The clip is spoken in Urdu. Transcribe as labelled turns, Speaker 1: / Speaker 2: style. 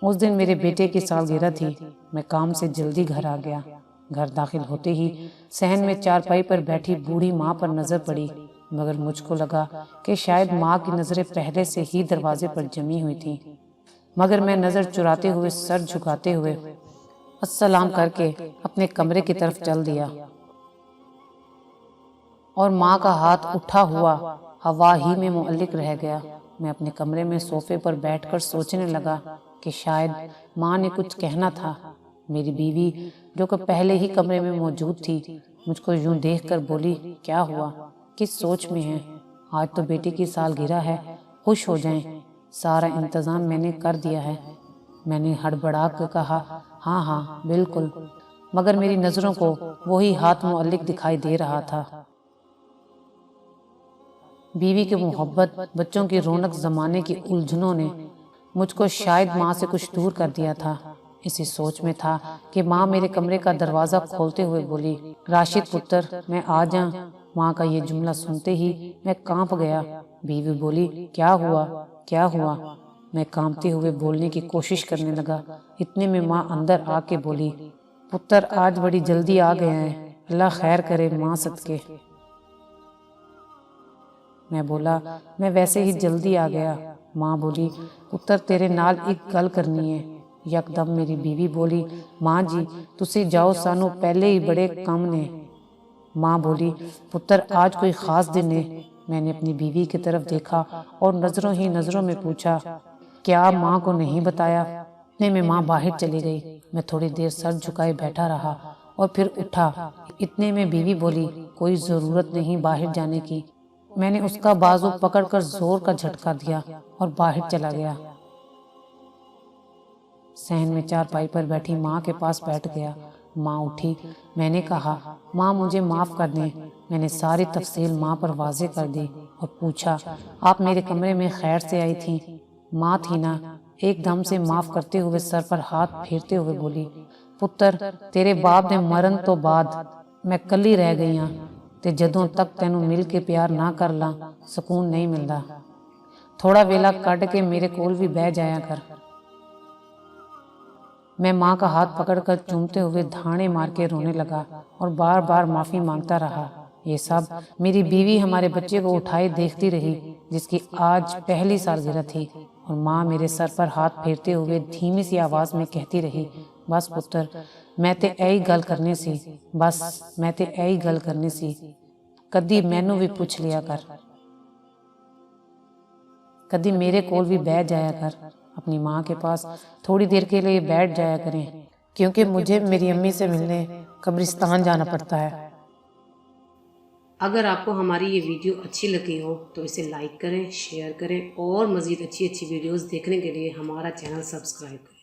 Speaker 1: اس دن میرے بیٹے کی سالگرہ تھی۔ میں کام سے جلدی گھر آ گیا۔ گھر داخل ہوتے ہی صحن میں چارپائی پر بیٹھی بوڑھی ماں پر نظر پڑی، مگر مجھ کو لگا کہ شاید ماں کی نظریں پہلے سے ہی دروازے پر جمی ہوئی تھیں، مگر میں نظر چراتے ہوئے سر جھکاتے ہوئے السلام کر کے اپنے کمرے کی طرف چل دیا، اور ماں کا ہاتھ اٹھا ہوا ہوا ہی میں معلق رہ گیا۔ میں اپنے کمرے میں صوفے پر بیٹھ کر سوچنے لگا کہ شاید ماں نے کچھ کہنا تھا۔ میری بیوی جو کہ پہلے ہی کمرے میں موجود تھی مجھ کو یوں دیکھ کر بولی، کیا ہوا، کس سوچ میں ہیں؟ آج تو بیٹی کی سالگرہ ہے، خوش ہو جائیں، سارا انتظام میں نے کر دیا ہے۔ میں نے ہڑبڑا کر کہا، ہاں ہاں بالکل، مگر میری نظروں کو وہی ہاتھ معلق دکھائی دے رہا تھا۔ بیوی کی محبت، بچوں کی رونق، زمانے کی الجھنوں نے مجھ کو شاید ماں سے کچھ دور کر دیا تھا۔ اسی سوچ میں تھا کہ ماں میرے کمرے کا دروازہ کھولتے ہوئے بولی، راشد پتر میں آ جاؤں؟ ماں کا یہ جملہ سنتے ہی میں کانپ گیا۔ بیوی بولی، کیا ہوا، کیا ہوا؟ میں کانپتے ہوئے بولنے کی کوشش کرنے لگا۔ اتنے میں ماں اندر آ کے بولی، پتر آج بڑی جلدی آ گئے ہیں، اللہ خیر کرے ماں صدقے۔ میں بولا، میں ویسے ہی جلدی آ گیا۔ ماں بولی، پتر تیرے نال ایک گل کرنی ہے۔ یکدم میری بیوی بولی، ماں جی تسی جاؤ، سانو پہلے ہی بڑے کم نے۔ ماں بولی، پتر آج کوئی خاص دن ہے؟ میں نے اپنی بیوی کی طرف دیکھا اور نظروں ہی نظروں میں پوچھا، کیا ماں کو نہیں بتایا؟ اتنے میں ماں باہر چلی گئی۔ میں تھوڑی دیر سر جھکائے بیٹھا رہا اور پھر اٹھا۔ اتنے میں بیوی بولی، کوئی ضرورت نہیں باہر جانے کی۔ میں نے اس کا بازو پکڑ کر زور کا جھٹکا دیا اور باہر چلا گیا۔ صحن میں چارپائی پر بیٹھی ماں کے پاس بیٹھ گیا۔ ماں اٹھی۔ میں نے کہا، ماں مجھے معاف کر دیں۔ میں نے ساری تفصیل ماں پر واضح کر دی اور پوچھا، آپ میرے کمرے میں خیر سے آئی تھیں؟ ماں تھی نا؟ ایک دم سے معاف کرتے ہوئے سر پر ہاتھ پھیرتے ہوئے بولی، پتر تیرے باپ نے مرن تو بعد میں کلی رہ گئی ہاں، تے جدوں تک تینوں مل کے پیار نہ کر لاں سکون نہیں ملدا۔ تھوڑا ویلا کڈ کے میرے کول بھی بہ جایا کر۔ میں ماں کا ہاتھ پکڑ کر چومتے ہوئے دھانے مار کے رونے لگا اور بار بار معافی مانگتا رہا۔ یہ سب میری بیوی ہمارے بچے کو اٹھائے دیکھتی رہی، جس کی آج پہلی سالگرہ تھی، اور ماں میرے سر پر ہاتھ پھیرتے ہوئے دھیمی سی آواز میں کہتی رہی، بس پتر میں تے ایہی گل کرنی سی، بس میں تے ایہی گل کرنی سی، کدی مینوں بھی پوچھ لیا کر، کدی میرے کول بھی بیٹھ جایا کر، اپنی ماں کے پاس تھوڑی دیر کے لیے بیٹھ جایا کریں، کیونکہ مجھے میری امی سے ملنے قبرستان جانا پڑتا ہے۔
Speaker 2: اگر آپ کو ہماری یہ ویڈیو اچھی لگی ہو تو اسے لائک کریں، شیئر کریں اور مزید اچھی ویڈیوز دیکھنے کے لیے ہمارا چینل سبسکرائب کریں۔